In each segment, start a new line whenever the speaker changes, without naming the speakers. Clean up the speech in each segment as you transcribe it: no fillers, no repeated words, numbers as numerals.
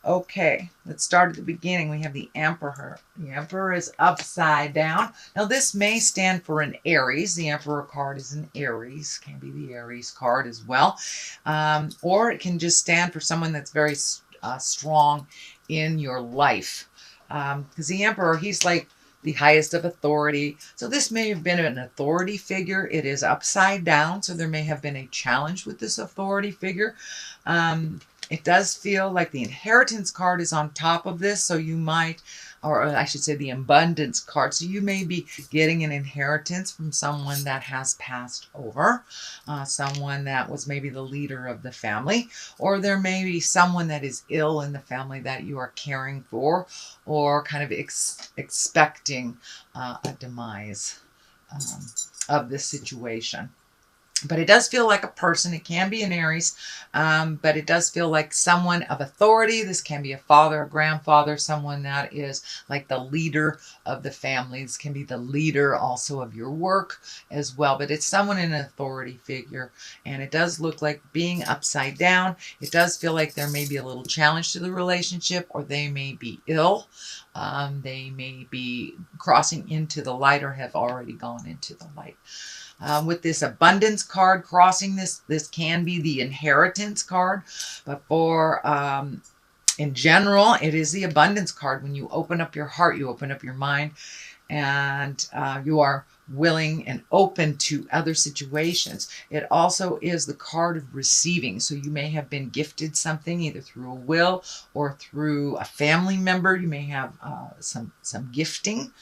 Okay, let's start at the beginning. We have the Emperor. The Emperor is upside down. Now, this may stand for an Aries. The Emperor card is an Aries. Can be the Aries card as well. Or it can just stand for someone that's very strong in your life. Because the Emperor, he's like the highest of authority. So this may have been an authority figure. It is upside down, so there may have been a challenge with this authority figure. It does feel like the inheritance card is on top of this, so you might, or I should say the abundance card, so you may be getting an inheritance from someone that has passed over, someone that was maybe the leader of the family, or there may be someone that is ill in the family that you are caring for, or kind of expecting a demise of this situation. But it does feel like a person. It can be an Aries, but it does feel like someone of authority. This can be a father, a grandfather, someone that is like the leader of the family. This can be the leader also of your work as well, but it's someone in an authority figure. And it does look like being upside down. It does feel like there may be a little challenge to the relationship, or they may be ill. They may be crossing into the light or have already gone into the light. With this abundance card crossing this can be the inheritance card, but for in general, it is the abundance card. When you open up your heart, you open up your mind, and you are willing and open to other situations. It also is the card of receiving. So you may have been gifted something either through a will or through a family member. You may have some gifting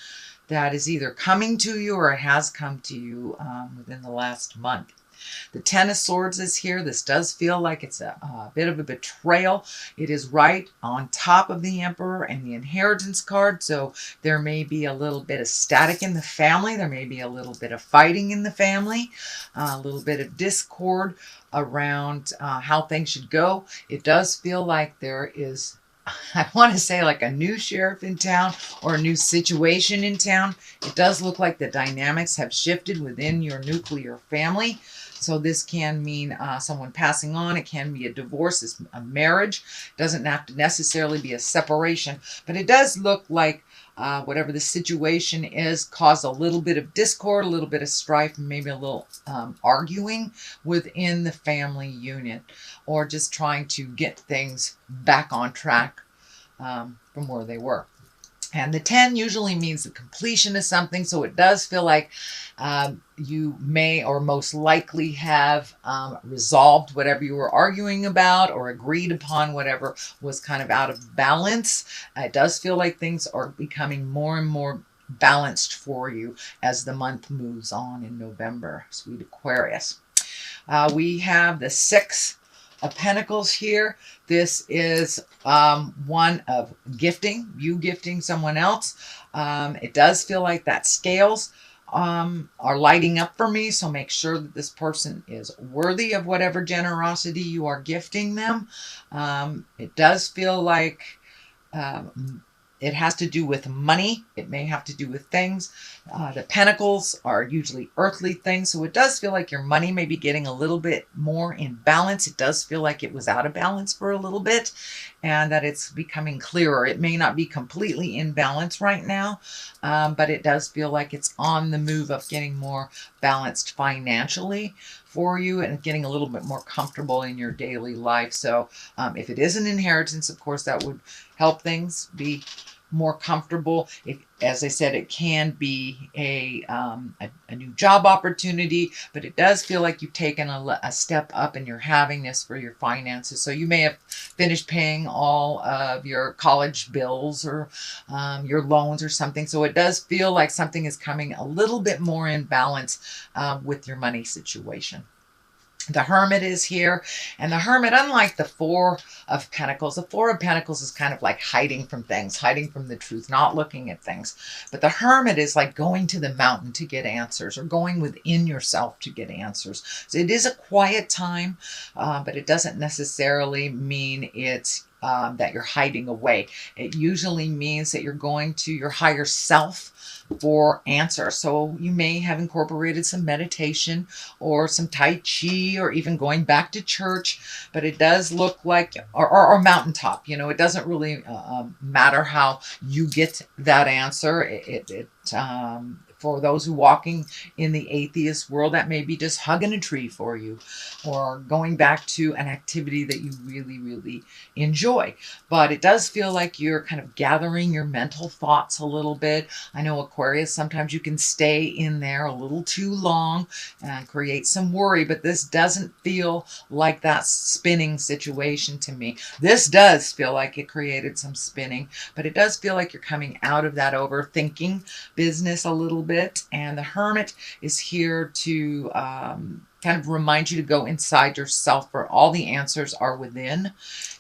that is either coming to you or has come to you within the last month. The Ten of Swords is here. This does feel like it's a bit of a betrayal. It is right on top of the Emperor and the inheritance card. So there may be a little bit of static in the family. There may be a little bit of fighting in the family, a little bit of discord around how things should go. It does feel like there is, I want to say, like a new sheriff in town or a new situation in town. It does look like the dynamics have shifted within your nuclear family. So this can mean someone passing on. It can be a divorce, it's a marriage. It doesn't have to necessarily be a separation, but it does look like whatever the situation is caused a little bit of discord, a little bit of strife, and maybe a little arguing within the family unit, or just trying to get things back on track from where they were. And the 10 usually means the completion of something. So it does feel like you may or most likely have resolved whatever you were arguing about, or agreed upon whatever was kind of out of balance. It does feel like things are becoming more and more balanced for you as the month moves on in November, sweet Aquarius. We have the 6 of Pentacles here. This is one of gifting, you gifting someone else. It does feel like that scales are lighting up for me, so make sure that this person is worthy of whatever generosity you are gifting them. It does feel like it has to do with money. It may have to do with things. The pentacles are usually earthly things. So it does feel like your money may be getting a little bit more in balance. It does feel like it was out of balance for a little bit, and that it's becoming clearer. It may not be completely in balance right now, but it does feel like it's on the move of getting more balanced financially for you and getting a little bit more comfortable in your daily life. So if it is an inheritance, of course, that would help things be more comfortable. As I said, it can be a new job opportunity, but it does feel like you've taken a step up and you're having this for your finances. So you may have finished paying all of your college bills or your loans or something. So it does feel like something is coming a little bit more in balance with your money situation. The Hermit is here, and the Hermit, unlike the Four of Pentacles, the Four of Pentacles is kind of like hiding from things, hiding from the truth, not looking at things. But the Hermit is like going to the mountain to get answers, or going within yourself to get answers. So it is a quiet time, but it doesn't necessarily mean it's that you're hiding away. It usually means that you're going to your higher self for answers. So you may have incorporated some meditation or some Tai Chi or even going back to church, but it does look like, or mountaintop, you know, it doesn't really matter how you get that answer. For those who walking in the atheist world, that may be just hugging a tree for you or going back to an activity that you really, really enjoy. But it does feel like you're kind of gathering your mental thoughts a little bit. I know Aquarius, sometimes you can stay in there a little too long and create some worry, but this doesn't feel like that spinning situation to me. This does feel like it created some spinning, but it does feel like you're coming out of that overthinking business a little bit. And the Hermit is here to kind of remind you to go inside yourself, for all the answers are within,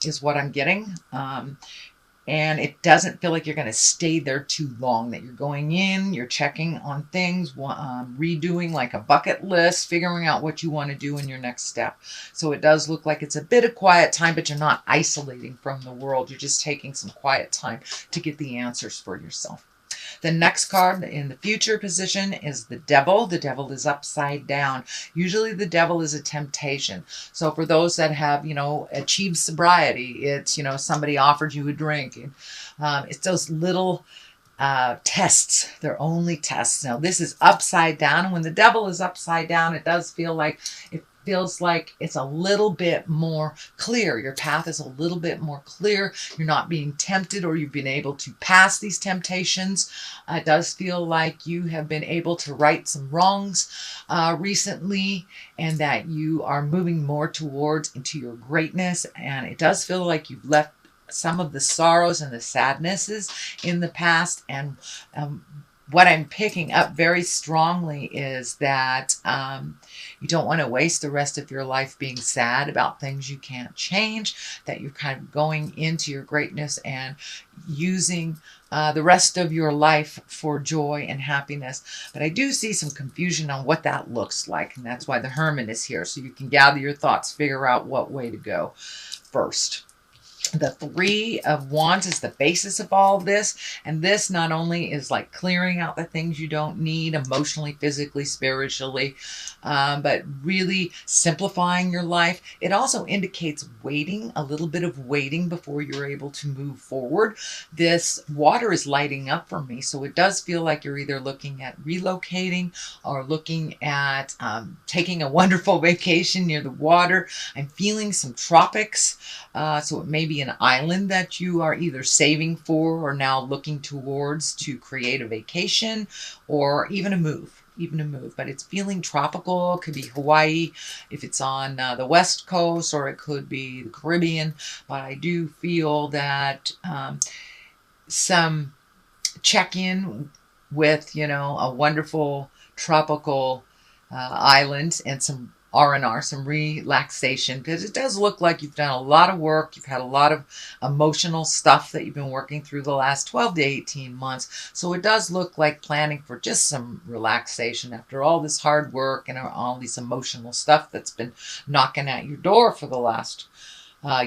is what I'm getting. And it doesn't feel like you're going to stay there too long, that you're going in, you're checking on things, redoing like a bucket list, figuring out what you want to do in your next step. So it does look like it's a bit of quiet time, but you're not isolating from the world. You're just taking some quiet time to get the answers for yourself. The next card in the future position is the Devil. The Devil is upside down. Usually the Devil is a temptation. So for those that have, you know, achieved sobriety, it's, you know, somebody offered you a drink. And, it's those little tests. They're only tests. Now this is upside down. And when the Devil is upside down, it does feel like it's a little bit more clear. Your path is a little bit more clear. You're not being tempted, or you've been able to pass these temptations. It does feel like you have been able to right some wrongs recently, and that you are moving more towards into your greatness. And it does feel like you've left some of the sorrows and the sadnesses in the past. And what I'm picking up very strongly is that you don't want to waste the rest of your life being sad about things you can't change, that you're kind of going into your greatness and using the rest of your life for joy and happiness. But I do see some confusion on what that looks like, and that's why the Hermit is here, so you can gather your thoughts, figure out what way to go first. The Three of Wands is the basis of all this. And this not only is like clearing out the things you don't need emotionally, physically, spiritually, but really simplifying your life. It also indicates waiting, a little bit of waiting before you're able to move forward. This water is lighting up for me. So it does feel like you're either looking at relocating or looking at taking a wonderful vacation near the water. I'm feeling some tropics. So it may be an island that you are either saving for or now looking towards to create a vacation, or even a move. But it's feeling tropical. It could be Hawaii if it's on the West Coast, or it could be the Caribbean. But I do feel that some check-in with, you know, a wonderful tropical island and some R&R, some relaxation, because it does look like you've done a lot of work. You've had a lot of emotional stuff that you've been working through the last 12 to 18 months. So it does look like planning for just some relaxation after all this hard work and all this emotional stuff that's been knocking at your door for the last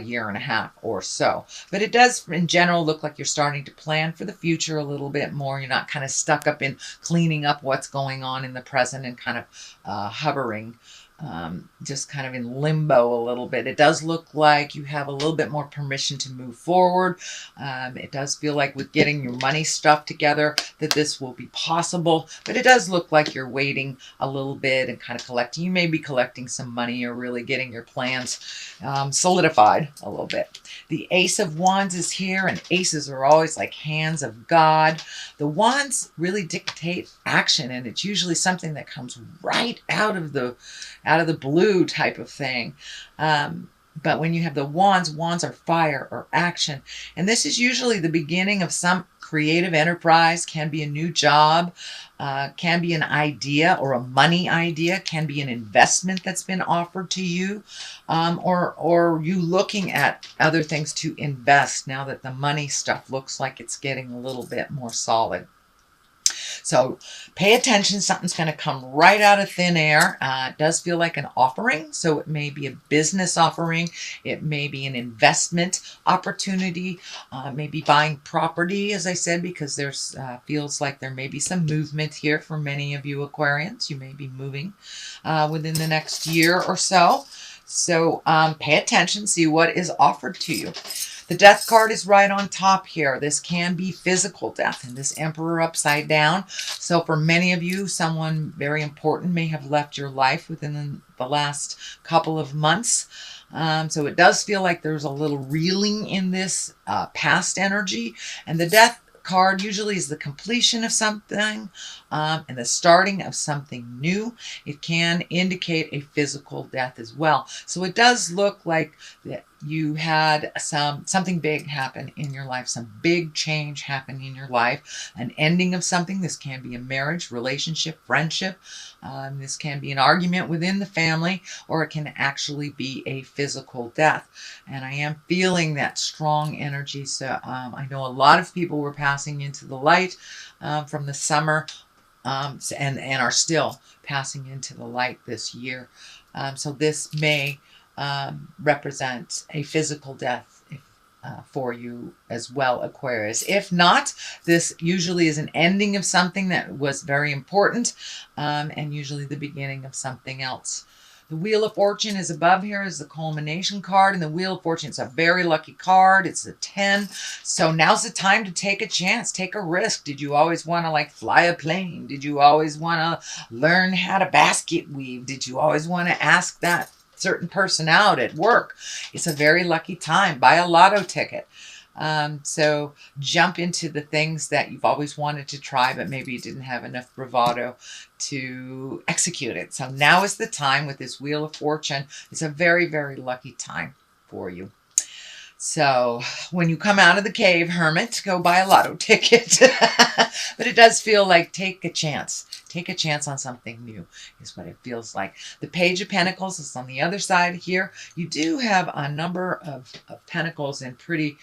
year and a half or so. But it does in general look like you're starting to plan for the future a little bit more. You're not kind of stuck up in cleaning up what's going on in the present and kind of hovering just kind of in limbo a little bit. It does look like you have a little bit more permission to move forward. It does feel like with getting your money stuff together that this will be possible, but it does look like you're waiting a little bit and kind of collecting. You may be collecting some money or really getting your plans solidified a little bit. The Ace of Wands is here, and aces are always like hands of God. The wands really dictate action, and it's usually something that comes right out of the blue type of thing. But when you have the wands, wands are fire or action. And this is usually the beginning of some creative enterprise, can be a new job, can be an idea or a money idea, can be an investment that's been offered to you, or you looking at other things to invest now that the money stuff looks like it's getting a little bit more solid. So pay attention. Something's going to come right out of thin air. It does feel like an offering. So it may be a business offering. It may be an investment opportunity. Maybe buying property, as I said, because there's feels like there may be some movement here for many of you Aquarians. You may be moving within the next year or so. So pay attention, see what is offered to you. The death card is right on top here. This can be physical death, and this Emperor upside down. So for many of you, someone very important may have left your life within the last couple of months. So it does feel like there's a little reeling in this past energy. And the death card usually is the completion of something and the starting of something new. It can indicate a physical death as well. So it does look like that you had something big happen in your life, some big change happen in your life, an ending of something. This can be a marriage, relationship, friendship. This can be an argument within the family, or it can actually be a physical death. And I am feeling that strong energy. So I know a lot of people were passing into the light from the summer and are still passing into the light this year. So this may represent a physical death for you as well, Aquarius. If not, this usually is an ending of something that was very important and usually the beginning of something else. The Wheel of Fortune is above here as the culmination card, and the Wheel of Fortune is a very lucky card. It's a 10. So now's the time to take a chance, take a risk. Did you always want to like fly a plane? Did you always want to learn how to basket weave? Did you always want to ask that certain person out at work? It's a very lucky time. Buy a lotto ticket. So jump into the things that you've always wanted to try, but maybe you didn't have enough bravado to execute it. So now is the time with this Wheel of Fortune. It's a very, very lucky time for you. So when you come out of the cave, hermit, go buy a lotto ticket. But it does feel like take a chance. Take a chance on something new is what it feels like. The Page of Pentacles is on the other side here. You do have a number of pentacles in pretty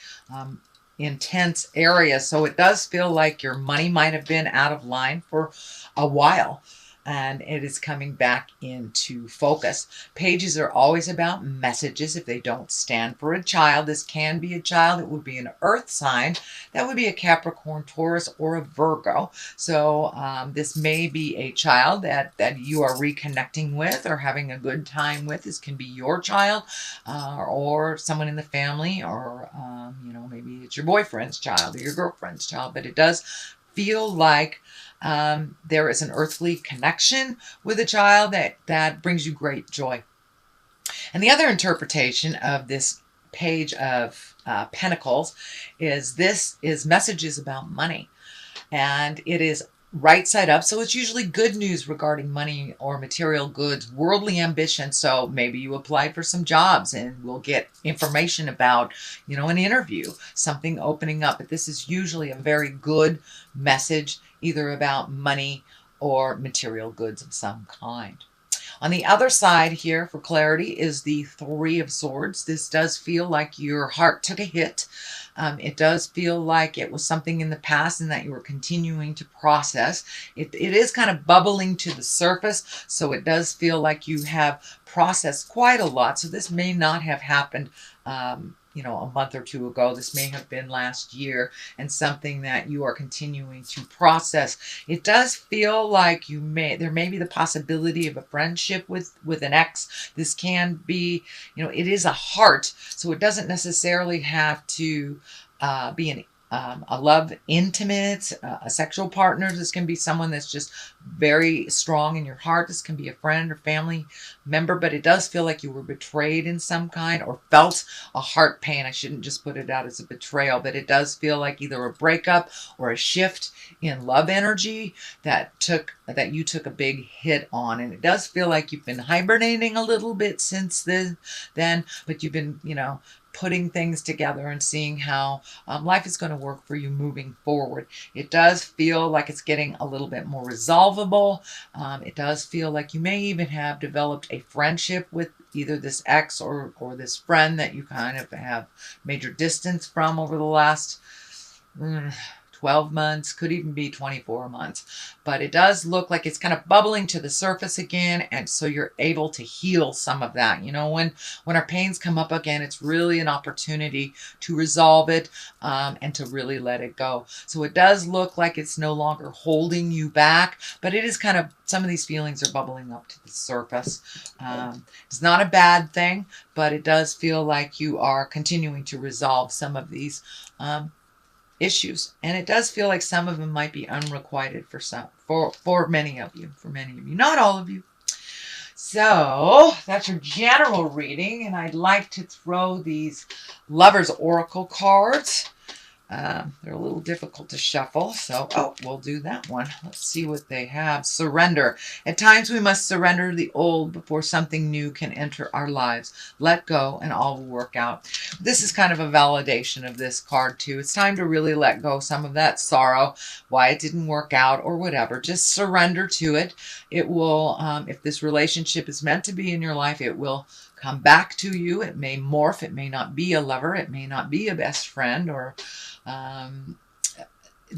intense areas. So it does feel like your money might have been out of line for a while. And it is coming back into focus. Pages are always about messages. If they don't stand for a child, this can be a child. It would be an earth sign. That would be a Capricorn, Taurus, or a Virgo. So this may be a child that you are reconnecting with or having a good time with. This can be your child or someone in the family, or maybe it's your boyfriend's child or your girlfriend's child. But it does feel like there is an earthly connection with a child that brings you great joy. And the other interpretation of this Page of Pentacles is this is messages about money. And it is right side up. So it's usually good news regarding money or material goods, worldly ambition. So maybe you applied for some jobs and we'll get information about, an interview, something opening up. But this is usually a very good message, either about money or material goods of some kind. On the other side here, for clarity, is the Three of Swords. This does feel like your heart took a hit. It does feel like it was something in the past and that you were continuing to process. It is kind of bubbling to the surface, so it does feel like you have processed quite a lot. So this may not have happened a month or two ago. This may have been last year, and something that you are continuing to process. It does feel like there may be the possibility of a friendship with an ex. This can be, it is a heart, so it doesn't necessarily have to be a love intimate, a sexual partner. This can be someone that's just very strong in your heart. This can be a friend or family member, but it does feel like you were betrayed in some kind or felt a heart pain. I shouldn't just put it out as a betrayal, but it does feel like either a breakup or a shift in love energy that you took a big hit on. And it does feel like you've been hibernating a little bit since then, but you've been, putting things together and seeing how life is going to work for you moving forward. It does feel like it's getting a little bit more resolvable. It does feel like you may even have developed a friendship with either this ex or this friend that you kind of have major distance from over the last 12 months, could even be 24 months. But it does look like it's kind of bubbling to the surface again, and so you're able to heal some of that. You know, when our pains come up again, it's really an opportunity to resolve it and to really let it go. So it does look like it's no longer holding you back, but it is kind of, some of these feelings are bubbling up to the surface. It's not a bad thing, but it does feel like you are continuing to resolve some of these issues, and it does feel like some of them might be unrequited for many of you, not all of you. So that's your general reading, and I'd like to throw these Lovers Oracle cards. They're a little difficult to shuffle, so we'll do that one. Let's see what they have. Surrender. At times we must surrender the old before something new can enter our lives. Let go and all will work out. This is kind of a validation of this card too. It's time to really let go some of that sorrow, why it didn't work out or whatever. Just surrender to it. It will, if this relationship is meant to be in your life, it will come back to you. It may morph. It may not be a lover. It may not be a best friend or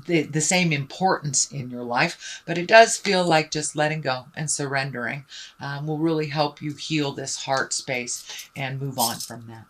the same importance in your life, but it does feel like just letting go and surrendering will really help you heal this heart space and move on from that.